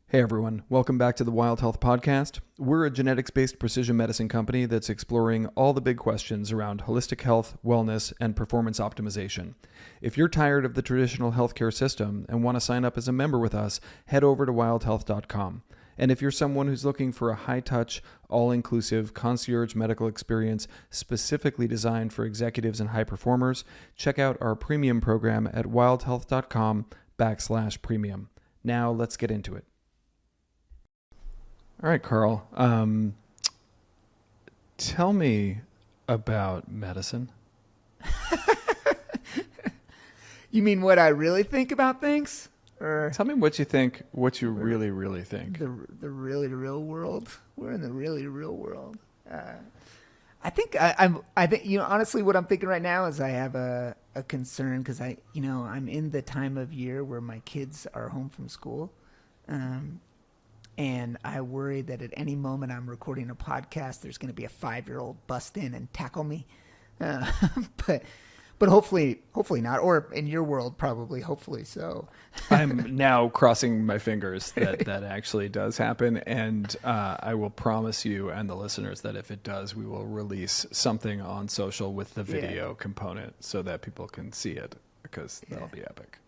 Hey everyone, welcome back to the Wild Health Podcast. We're a genetics-based precision medicine company that's exploring all the big questions around holistic health, wellness, and performance optimization. If you're tired of the traditional healthcare system and want to sign up as a member with us, head over to wildhealth.com. And if you're someone who's looking for a high-touch, all-inclusive concierge medical experience specifically designed for executives and high performers, check out our premium program at wildhealth.com/premium. Now let's get into it. All right, Carl. Tell me about medicine. You mean what I really think about things? Or Tell me what you think, what you really, really think. the really real world? We're in the really real world. I think I think honestly what I'm thinking right now is I have a concern because I'm in the time of year where my kids are home from school. And I worry that at any moment I'm recording a podcast, there's going to be a 5-year-old bust in and tackle me. But hopefully not. Or in your world, probably, hopefully so. I'm now crossing my fingers that actually does happen. And I will promise you and the listeners that if it does, we will release something on social with the video component so that people can see it, because that'll be epic.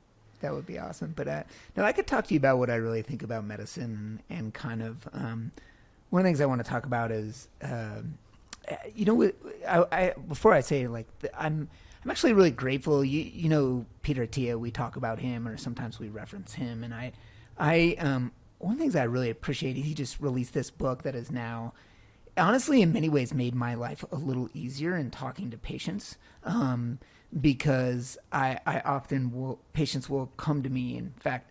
That would be awesome. But no, I could talk to you about what I really think about medicine and kind of one of the things I want to talk about is, before I say I'm actually really grateful. You know, Peter Attia, we talk about him or sometimes we reference him. And I one of the things I really appreciate, he just released this book that is now honestly in many ways made my life a little easier in talking to patients. Because I often patients will come to me. In fact,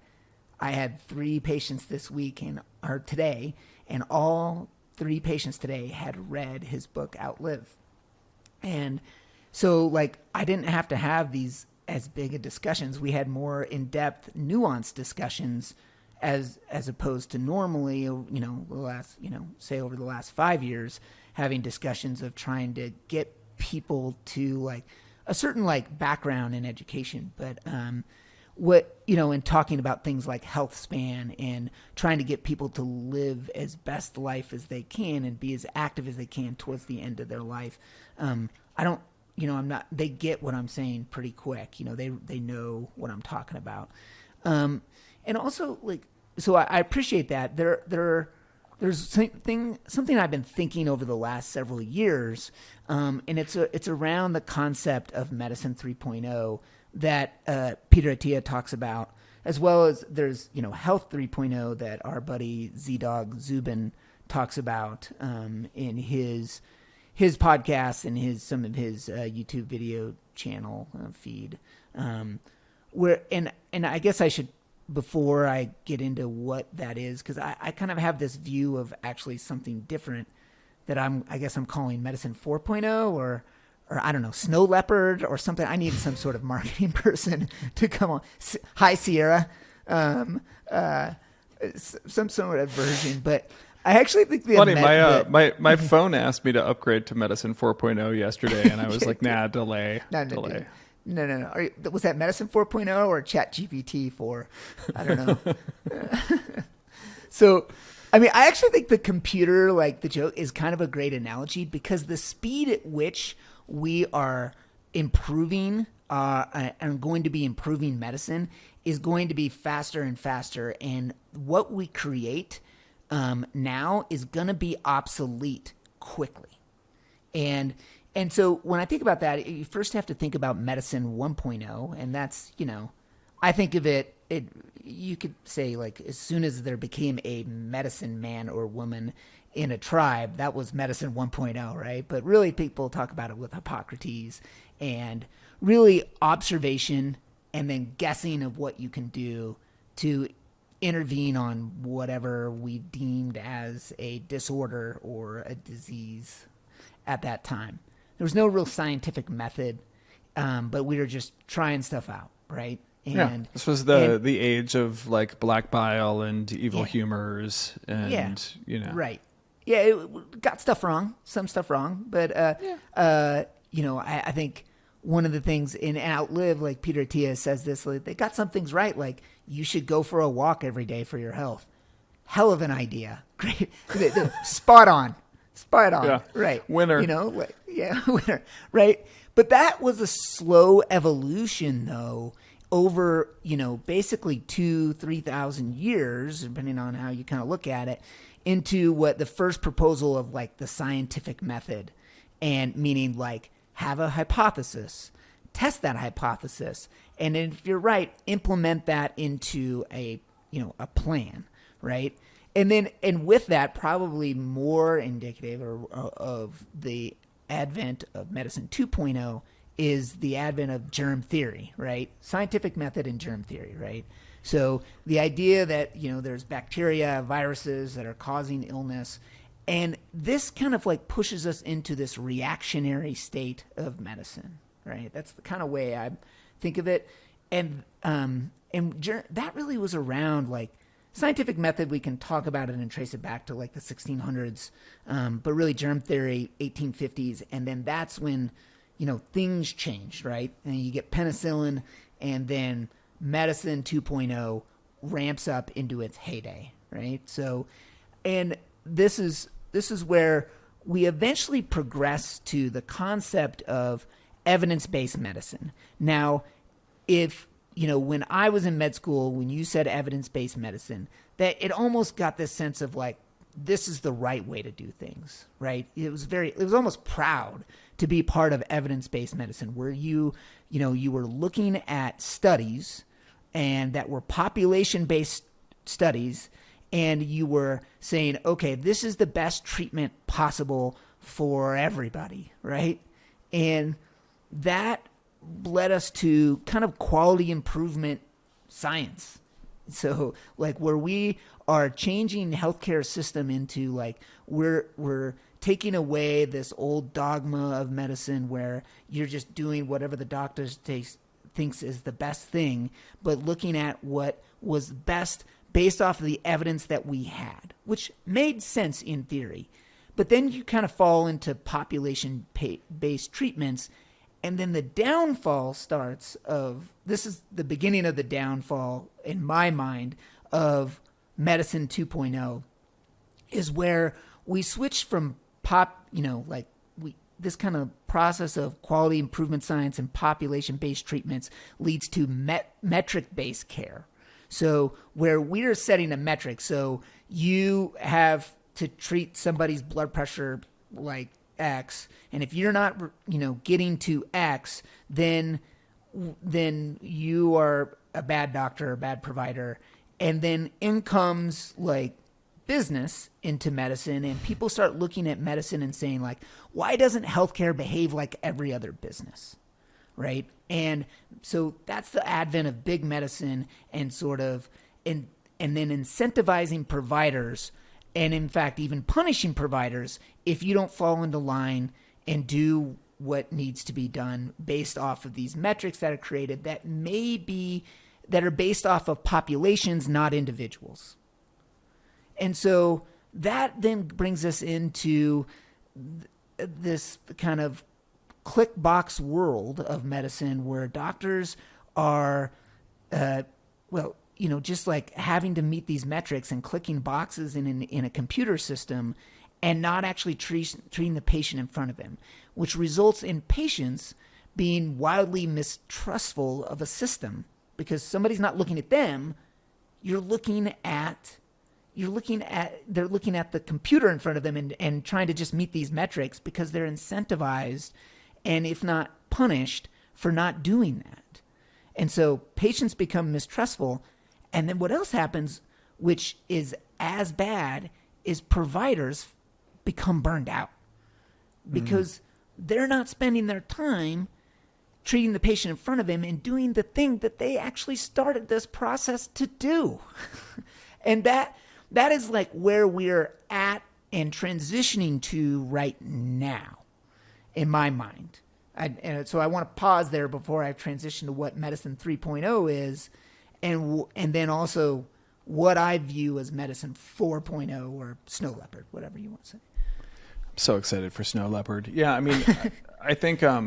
I had 3 patients this week or today, and all 3 patients today had read his book Outlive. And so I didn't have to have these as big of discussions. We had more in-depth, nuanced discussions as opposed to normally, the last, say over the last 5 years, having discussions of trying to get people to a certain background in education, but and talking about things like health span and trying to get people to live as best life as they can and be as active as they can towards the end of their life. They get what I'm saying pretty quick. They know what I'm talking about. And also so I appreciate that. There's something I've been thinking over the last several years, and it's around the concept of medicine 3.0 that Peter Attia talks about, as well as there's health 3.0 that our buddy Z-Dog Zubin talks about in his podcast and some of his YouTube video channel feed. Where I guess I should, before I get into what that is, because I kind of have this view of actually something different that I guess I'm calling medicine 4.0 or I don't know, snow leopard or something. I need some sort of marketing person to come on. Hi, Sierra. Some sort of version, but I actually think my phone asked me to upgrade to medicine 4.0 yesterday, and I was like, nah, delay. No. Was that medicine 4.0 or chat GPT 4? I don't know. So, I actually think the computer, the joke, is kind of a great analogy because the speed at which we are improving and going to be improving medicine is going to be faster and faster. And what we create now is going to be obsolete quickly. And so when I think about that, you first have to think about medicine 1.0, and that's, I think of it, you could say as soon as there became a medicine man or woman in a tribe, that was medicine 1.0, right? But really people talk about it with Hippocrates and really observation and then guessing of what you can do to intervene on whatever we deemed as a disorder or a disease at that time. There was no real scientific method, but we were just trying stuff out, right? And this was the age of black bile and evil humors and right. Yeah, it got some stuff wrong, but I think one of the things in Outlive, Peter Attia says this, they got some things right, you should go for a walk every day for your health. hell of an idea. Great. Spot on. Yeah. Right. Winner. Winner. Right. But that was a slow evolution, though, over, basically 2,000-3,000 years, depending on how you kind of look at it, into what the first proposal of like the scientific method, and meaning like have a hypothesis, test that hypothesis, and if you're right, implement that into a plan, right? And with that, probably more indicative of the advent of medicine 2.0 is the advent of germ theory, right? Scientific method and germ theory, right? So the idea that, there's bacteria, viruses that are causing illness, and this kind of like pushes us into this reactionary state of medicine, right? That's the kind of way I think of it. And that really was around like scientific method. We can talk about it and trace it back to like the 1600s, but really germ theory, 1850s. And then that's when, things changed, right? And you get penicillin, and then medicine 2.0 ramps up into its heyday, right? So, and this is where we eventually progress to the concept of evidence-based medicine. Now, if, when I was in med school, when you said evidence-based medicine, that it almost got this sense of like, this is the right way to do things, right? It was almost proud to be part of evidence-based medicine, where you were looking at studies and that were population-based studies, and you were saying, okay, this is the best treatment possible for everybody, right? And that led us to kind of quality improvement science. So like where we are changing healthcare system into like we're taking away this old dogma of medicine where you're just doing whatever the doctor thinks is the best thing, but looking at what was best based off of the evidence that we had, which made sense in theory. But then you kind of fall into population-based treatments, and then the downfall starts of, this is the beginning of the downfall in my mind of medicine 2.0, is where we switch from this kind of process of quality improvement science and population-based treatments leads to metric-based care. So where we're setting a metric, so you have to treat somebody's blood pressure like X, and if you're not, getting to X, then you are a bad doctor, a bad provider, and then in comes like business into medicine, and people start looking at medicine and saying like, why doesn't healthcare behave like every other business, right? And so that's the advent of big medicine and sort of and then incentivizing providers, and in fact even punishing providers if you don't fall into line and do what needs to be done based off of these metrics that are created that are based off of populations, not individuals. And so that then brings us into this kind of click box world of medicine where doctors are, just like having to meet these metrics and clicking boxes in a computer system and not actually treating the patient in front of him, which results in patients being wildly mistrustful of a system because somebody's not looking at them. They're looking at the computer in front of them and trying to just meet these metrics because they're incentivized and if not punished for not doing that. And so patients become mistrustful. And then what else happens, which is as bad, is providers become burned out because they're not spending their time treating the patient in front of him and doing the thing that they actually started this process to do. And that is like where we're at and transitioning to right now, in my mind. And so I want to pause there before I transition to what medicine 3.0 is, and then also what I view as medicine 4.0 or snow leopard, whatever you want to say. I'm so excited for snow leopard. Yeah, I mean, I think I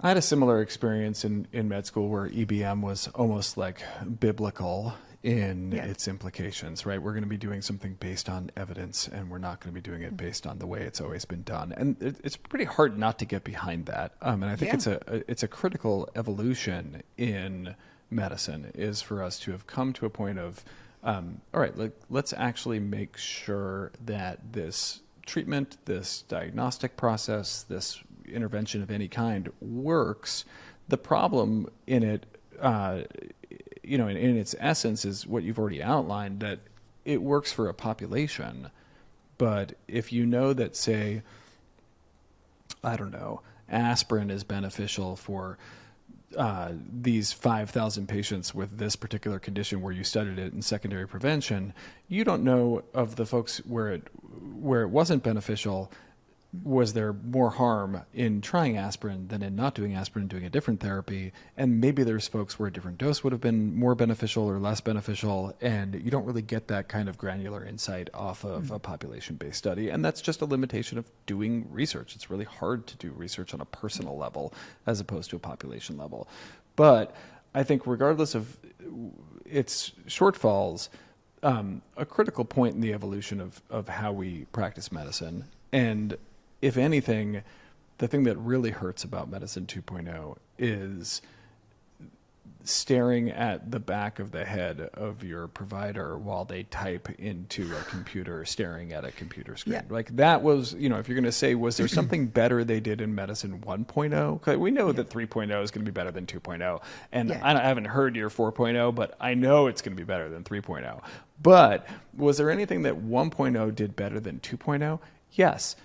had a similar experience in med school where EBM was almost like biblical in its implications, right? We're going to be doing something based on evidence, and we're not going to be doing it based on the way it's always been done. And it's pretty hard not to get behind that. And I think it's a critical evolution in medicine, is for us to have come to a point of, all right, let's actually make sure that this treatment, this diagnostic process, this intervention of any kind works. The problem in it, in its essence, is what you've already outlined, that it works for a population. But if you know that, say, I don't know, aspirin is beneficial for these 5,000 patients with this particular condition where you studied it in secondary prevention, you don't know of the folks where it wasn't beneficial. Was there more harm in trying aspirin than in not doing aspirin and doing a different therapy? And maybe there's folks where a different dose would have been more beneficial or less beneficial, and you don't really get that kind of granular insight off of a population-based study. And that's just a limitation of doing research. It's really hard to do research on a personal level as opposed to a population level. But I think regardless of its shortfalls, a critical point in the evolution of how we practice medicine, and if anything, the thing that really hurts about Medicine 2.0 is staring at the back of the head of your provider while they type into a computer, staring at a computer screen. Yeah. Like that was, if you're going to say, was there something better they did in Medicine 1.0? Because we know that 3.0 is going to be better than 2.0. And I haven't heard your 4.0, but I know it's going to be better than 3.0. But was there anything that 1.0 did better than 2.0? Yes.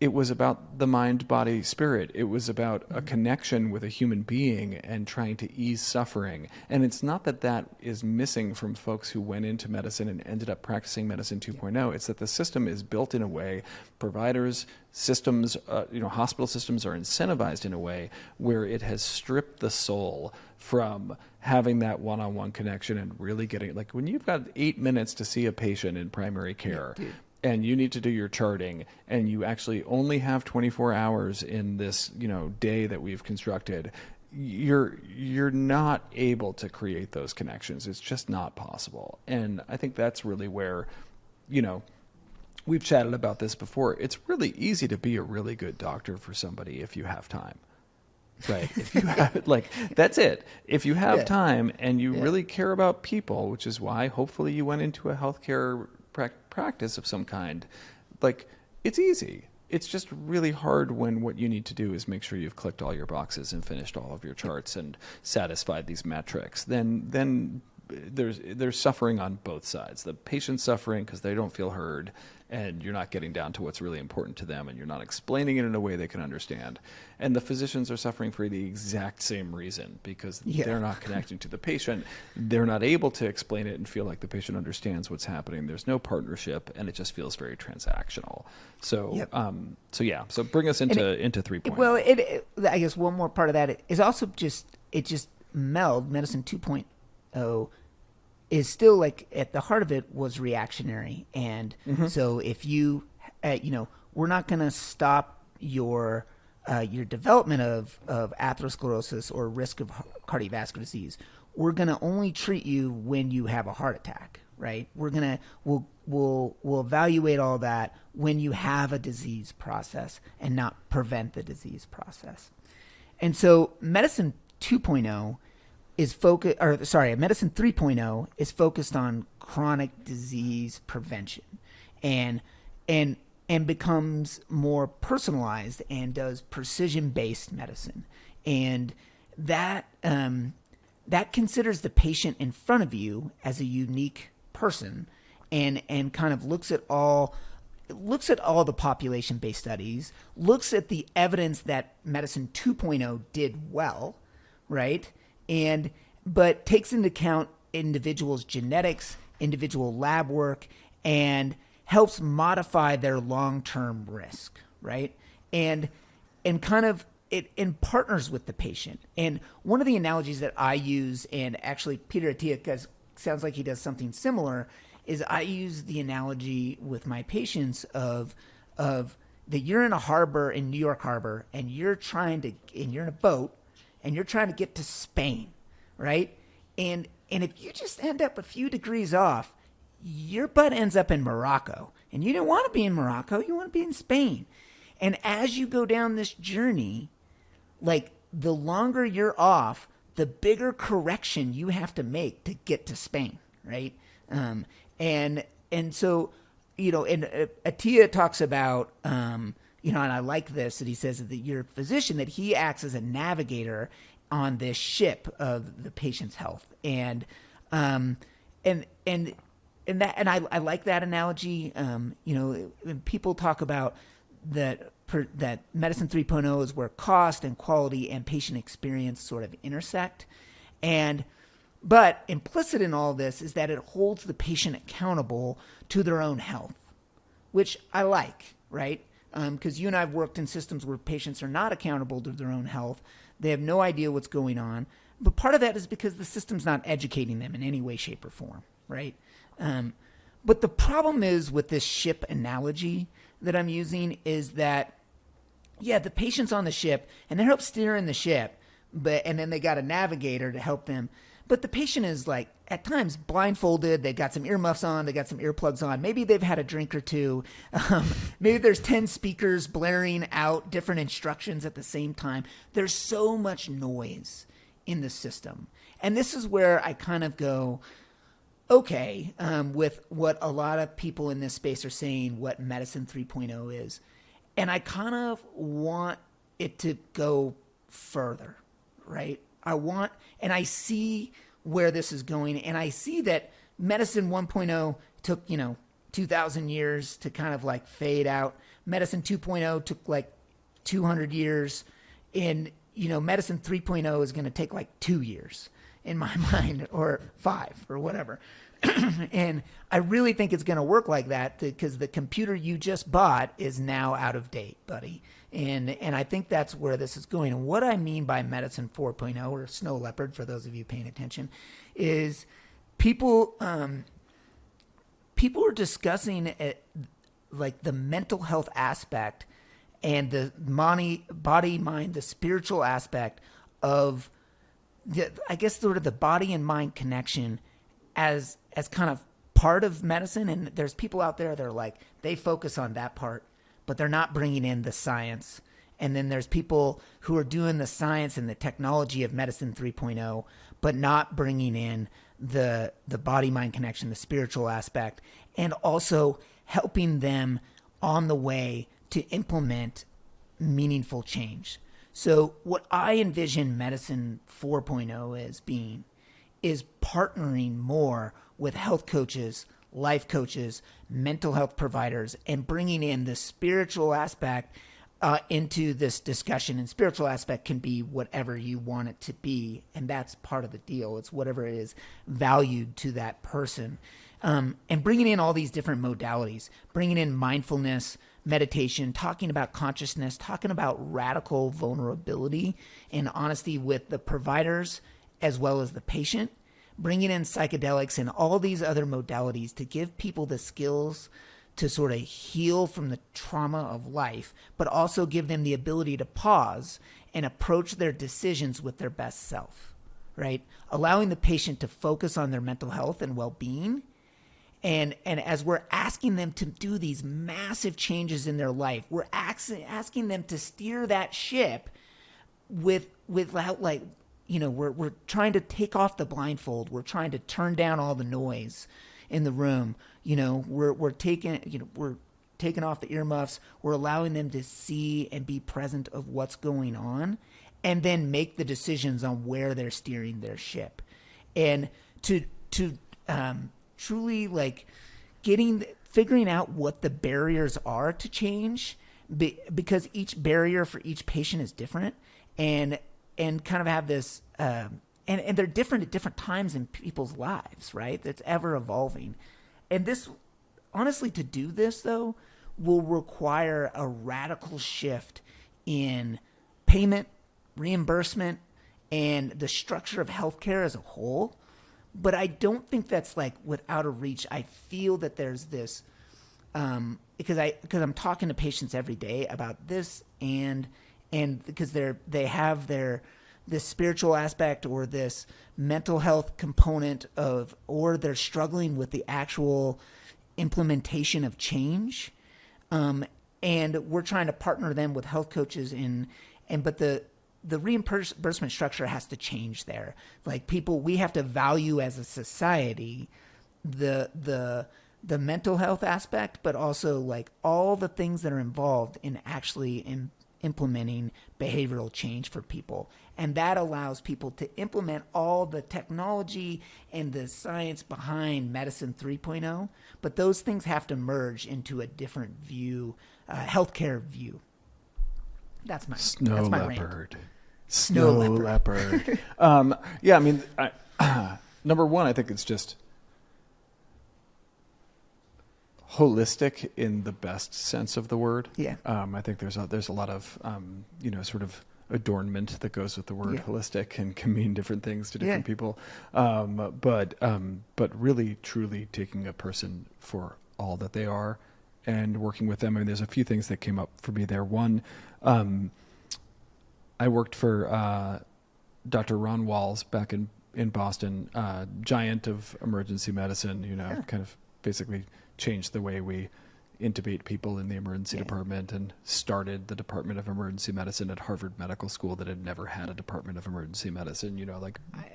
It was about the mind, body, spirit. It was about a connection with a human being and trying to ease suffering. And it's not that is missing from folks who went into medicine and ended up practicing Medicine 2.0. It's that the system is built in a way, providers, systems, hospital systems are incentivized in a way where it has stripped the soul from having that one-on-one connection and really getting, like when you've got 8 minutes to see a patient in primary care, and you need to do your charting, and you actually only have 24 hours in this, day that we've constructed, you're not able to create those connections. It's just not possible. And I think that's really where, we've chatted about this before. It's really easy to be a really good doctor for somebody if you have time. Right. If you have, that's it. If you have time and you really care about people, which is why hopefully you went into a healthcare practice of some kind, it's easy. It's just really hard when what you need to do is make sure you've clicked all your boxes and finished all of your charts and satisfied these metrics. Then there's suffering on both sides. The patient's suffering because they don't feel heard, and you're not getting down to what's really important to them, and you're not explaining it in a way they can understand. And the physicians are suffering for the exact same reason, because they're not connecting to the patient. They're not able to explain it and feel like the patient understands what's happening. There's no partnership, and it just feels very transactional. So, so bring us into 3.0. Well, I guess one more part of that is also just Medicine 2.0 is still at the heart of it was reactionary. And so if you, we're not going to stop your development of atherosclerosis or risk of cardiovascular disease. We're going to only treat you when you have a heart attack, right? We'll evaluate all that when you have a disease process and not prevent the disease process. And so Medicine 2.0 Medicine 3.0 is focused on chronic disease prevention and becomes more personalized and does precision-based medicine. And that considers the patient in front of you as a unique person and kind of looks at all the population-based studies, looks at the evidence that Medicine 2.0 did well, right? But takes into account individuals' genetics, individual lab work, and helps modify their long-term risk, right? And kind of it partners with the patient. And one of the analogies that I use, and actually Peter Attia sounds like he does something similar, is I use the analogy with my patients of that you're in a harbor in New York Harbor, and you're in a boat, and you're trying to get to Spain, right? And And if you just end up a few degrees off, your butt ends up in Morocco. And you don't want to be in Morocco. You want to be in Spain. And as you go down this journey, like the longer you're off, the bigger correction you have to make to get to Spain, right? And so, and Atiyah talks about, and I like this, that he says that your physician, that he acts as a navigator on this ship of the patient's health. And I like that analogy. When people talk about that medicine 3.0 is where cost and quality and patient experience sort of intersect. But implicit in all this is that it holds the patient accountable to their own health, which I like, right? Because you and I have worked in systems where patients are not accountable to their own health. They have no idea what's going on. But part of that is because the system's not educating them in any way, shape, or form, right? But the problem is with this ship analogy that I'm using is that, the patient's on the ship and they're help steering the ship, and then they got a navigator to help them. But the patient is like at times blindfolded. They got some earmuffs on. They got some earplugs on. Maybe they've had a drink or two. Maybe there's 10 speakers blaring out different instructions at the same time. There's so much noise in the system. And this is where I kind of go, okay, with what a lot of people in this space are saying, what medicine 3.0 is. And I kind of want it to go further, right? And I see where this is going, and I see that medicine 1.0 took, 2,000 years to kind of like fade out. Medicine 2.0 took like 200 years, and, medicine 3.0 is going to take like 2 years in my mind, or 5 or whatever. And I really think it's going to work like that because the computer you just bought is now out of date, buddy. And I think that's where this is going. And what I mean by medicine 4.0, or snow leopard, for those of you paying attention, is people are discussing like the mental health aspect and the body, mind, the spiritual aspect of I guess sort of the body and mind connection as kind of part of medicine. And there's people out there that are like, they focus on that part, but they're not bringing in the science. And then there's people who are doing the science and the technology of medicine 3.0, but not bringing in the body-mind connection, the spiritual aspect, and also helping them on the way to implement meaningful change. So what I envision medicine 4.0 as being is partnering more with health coaches, life coaches, mental health providers, and bringing in the spiritual aspect into this discussion. And spiritual aspect can be whatever you want it to be, and that's part of the deal. It's whatever it is valued to that person. And bringing in all these different modalities, bringing in mindfulness, meditation, talking about consciousness, talking about radical vulnerability and honesty with the providers as well as the patient, bringing in psychedelics and all these other modalities to give people the skills to sort of heal from the trauma of life, but also give them the ability to pause and approach their decisions with their best self, right? Allowing the patient to focus on their mental health and well-being. And as we're asking them to do these massive changes in their life, we're asking them to steer that ship without like, we're trying to take off the blindfold. We're trying to turn down all the noise in the room. We're taking off the earmuffs. We're allowing them to see and be present of what's going on, and then make the decisions on where they're steering their ship, and to truly like figuring out what the barriers are to change, because each barrier for each patient is different, and kind of have this, and they're different at different times in people's lives, right? That's ever evolving. And this, honestly, to do this though, will require a radical shift in payment, reimbursement, and the structure of healthcare as a whole. But I don't think that's like without a reach. I feel that there's this, because I'm talking to patients every day about this, and because they have their this spiritual aspect or this mental health component of, or they're struggling with the actual implementation of change. And we're trying to partner them with health coaches but the reimbursement structure has to change there. Like we have to value as a society the mental health aspect, but also like all the things that are involved in actually implementing behavioral change for people. And that allows people to implement all the technology and the science behind Medicine 3.0. But those things have to merge into a different view, healthcare view. That's my leopard. rant. Snow leopard. Yeah, I mean, number one, I think it's just holistic in the best sense of the word. Yeah. I think there's a lot of sort of adornment that goes with the word holistic and can mean different things to different people. But really, truly taking a person for all that they are and working with them. I mean, there's a few things that came up for me there. One, I worked for Dr. Ron Walls back in Boston, giant of emergency medicine, kind of basically changed the way we intubate people in the emergency department and started the Department of Emergency Medicine at Harvard Medical School that had never had a Department of Emergency Medicine,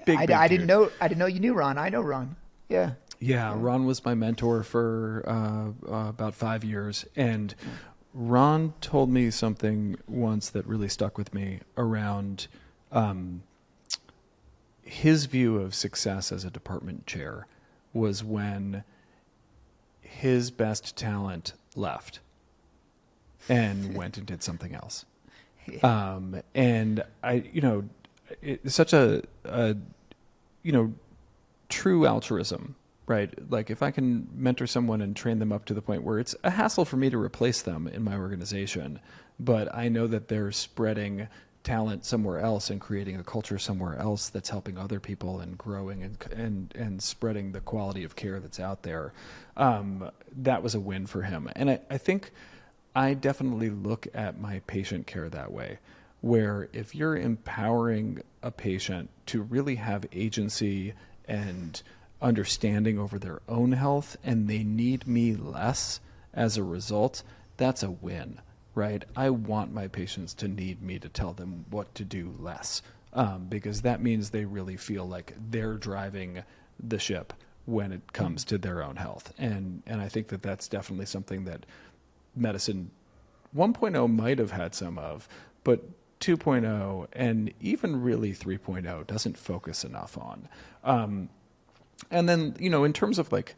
I didn't know you knew Ron. I know Ron. Yeah. Yeah. Ron was my mentor for about 5 years. And Ron told me something once that really stuck with me around his view of success as a department chair was when his best talent left and went and did something else. And it's such a true altruism, right? Like if I can mentor someone and train them up to the point where it's a hassle for me to replace them in my organization, but I know that they're spreading talent somewhere else and creating a culture somewhere else that's helping other people and growing and spreading the quality of care that's out there. That was a win for him. And I think I definitely look at my patient care that way, where if you're empowering a patient to really have agency and understanding over their own health and they need me less as a result, that's a win. Right? I want my patients to need me to tell them what to do less, because that means they really feel like they're driving the ship when it comes to their own health. And I think that that's definitely something that medicine 1.0 might have had some of, but 2.0 and even really 3.0 doesn't focus enough on. And then, in terms of like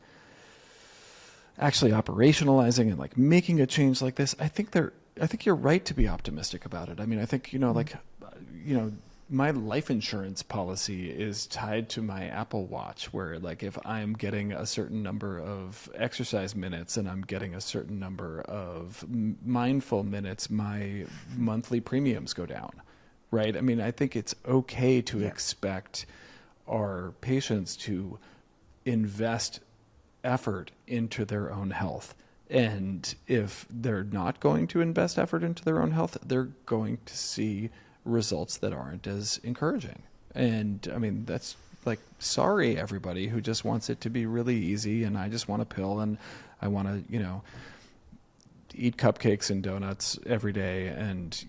actually operationalizing and like making a change like this, I think you're right to be optimistic about it. I mean, I think, my life insurance policy is tied to my Apple Watch, where like if I'm getting a certain number of exercise minutes and I'm getting a certain number of mindful minutes, my monthly premiums go down, right? I mean, I think it's okay to expect our patients to invest effort into their own health. And if they're not going to invest effort into their own health, they're going to see results that aren't as encouraging. And I mean, that's like, sorry, everybody who just wants it to be really easy and I just want a pill and I want to, eat cupcakes and donuts every day and,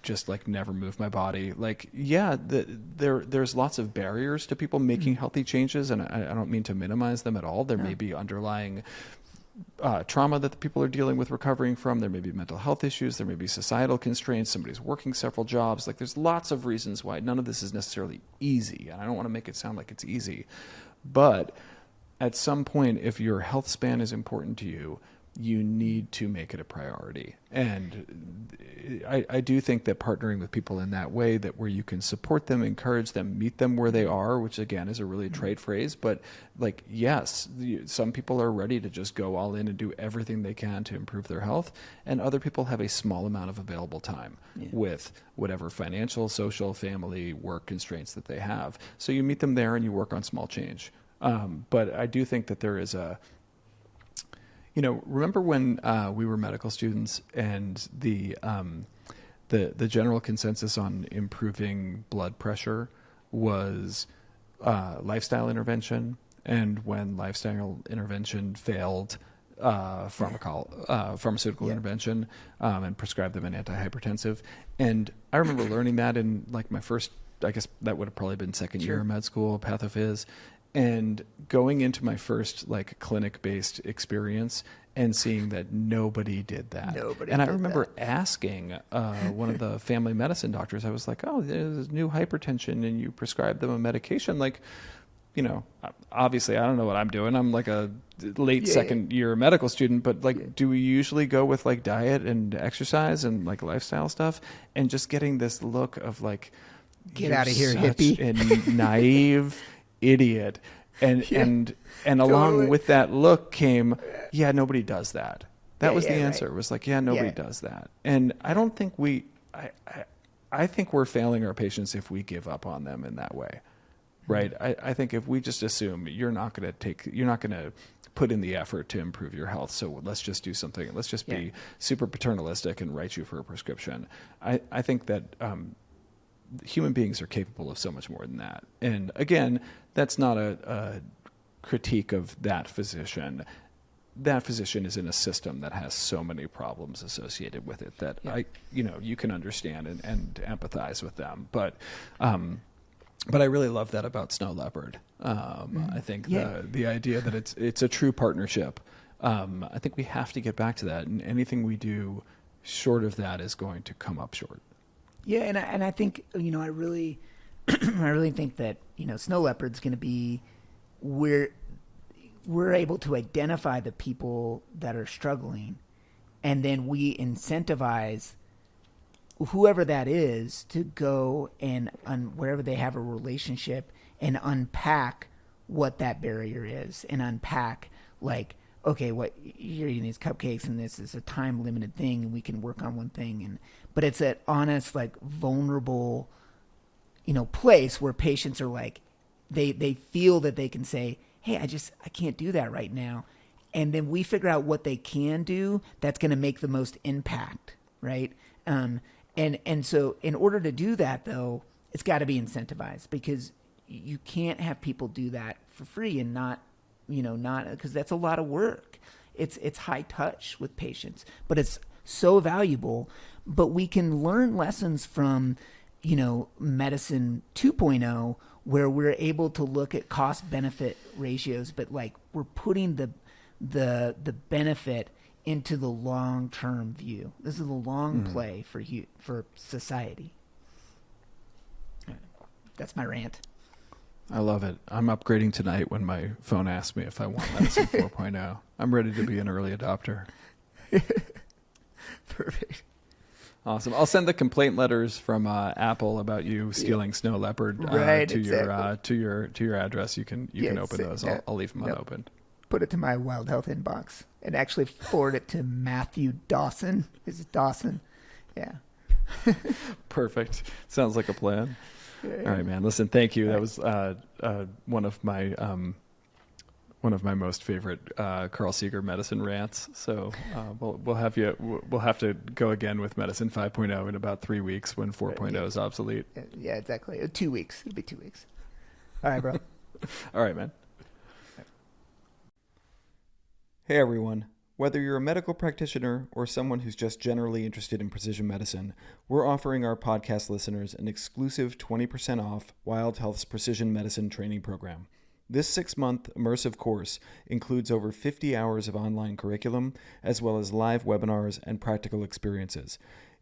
just like never move my body. Like, yeah, there's lots of barriers to people making healthy changes. And I don't mean to minimize them at all. There may be underlying trauma that the people are dealing with recovering from. There may be mental health issues. There may be societal constraints. Somebody's working several jobs. Like there's lots of reasons why none of this is necessarily easy. And I don't want to make it sound like it's easy. But at some point, if your health span is important to you, you need to make it a priority. And I do think that partnering with people in that way, that where you can support them, encourage them, meet them where they are, which again is a really trite phrase, but like, yes, some people are ready to just go all in and do everything they can to improve their health. And other people have a small amount of available time with whatever financial, social, family, work constraints that they have. So you meet them there and you work on small change. But I do think that there is remember when we were medical students and the general consensus on improving blood pressure was lifestyle intervention, and when lifestyle intervention failed, pharmaceutical intervention, and prescribed them an antihypertensive. And I remember learning that in like my first, I guess that would have probably been second year of med school, pathophys, and going into my first like clinic-based experience and seeing that nobody did that. I remember asking one of the family medicine doctors, I was like, oh, there's new hypertension and you prescribe them a medication. Like, you know, obviously I don't know what I'm doing. I'm like a late second year medical student, but like, do we usually go with like diet and exercise and like lifestyle stuff? And just getting this look of like, get out of here, hippie. And naive idiot. And along with that look came, nobody does that. That was the answer. It was like, nobody does that. And I don't think I think we're failing our patients if we give up on them in that way. Right. I think if we just assume you're not going to put in the effort to improve your health, so let's just do something. Let's just be super paternalistic and write you for a prescription. I think that human beings are capable of so much more than that. And again, that's not a critique of that physician. That physician is in a system that has so many problems associated with it that you can understand and empathize with them. But I really love that about snow leopard. I think the idea that it's a true partnership. I think we have to get back to that, and anything we do short of that is going to come up short. Yeah, and I think I really I really think that snow leopard's going to be where we're able to identify the people that are struggling, and then we incentivize whoever that is to go and wherever they have a relationship and unpack what that barrier is, and unpack like, okay, what you're eating these cupcakes and this is a time limited thing and we can work on one thing, but it's that honest, like vulnerable, place where patients are like, they feel that they can say, hey, I can't do that right now. And then we figure out what they can do that's going to make the most impact. Right. And so in order to do that, though, it's got to be incentivized, because you can't have people do that for free and not because that's a lot of work. It's high touch with patients, but it's so valuable. But we can learn lessons from, medicine 2.0, where we're able to look at cost benefit ratios, but like we're putting the benefit into the long-term view. This is the long play for society. That's my rant. I love it. I'm upgrading tonight when my phone asks me if I want medicine 4.0. I'm ready to be an early adopter. Perfect. Awesome. I'll send the complaint letters from Apple about you stealing snow leopard to your address. You can open those. I'll leave them unopened. Put it to my Wild Health inbox and actually forward it to Matthew Dawson. Is it Dawson? Yeah. Perfect. Sounds like a plan. Yeah. All right, man. Listen, thank you. That was one of my most favorite Carl Seger medicine rants. So we'll have to go again with medicine 5.0 in about 3 weeks when 4.0 is obsolete. Yeah, exactly. 2 weeks. It'll be 2 weeks. All right, bro. All right, man. Hey, everyone. Whether you're a medical practitioner or someone who's just generally interested in precision medicine, we're offering our podcast listeners an exclusive 20% off Wild Health's Precision Medicine Training Program. This 6-month immersive course includes over 50 hours of online curriculum, as well as live webinars and practical experiences.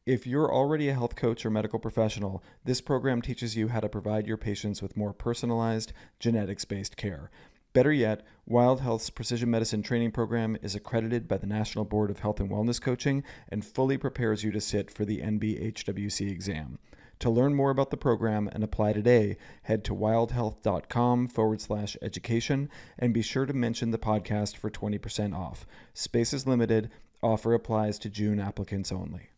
If you're already a health coach or medical professional, this program teaches you how to provide your patients with more personalized, genetics-based care. Better yet, Wild Health's Precision Medicine Training Program is accredited by the National Board of Health and Wellness Coaching and fully prepares you to sit for the NBHWC exam. To learn more about the program and apply today, head to wildhealth.com/education and be sure to mention the podcast for 20% off. Space is limited. Offer applies to June applicants only.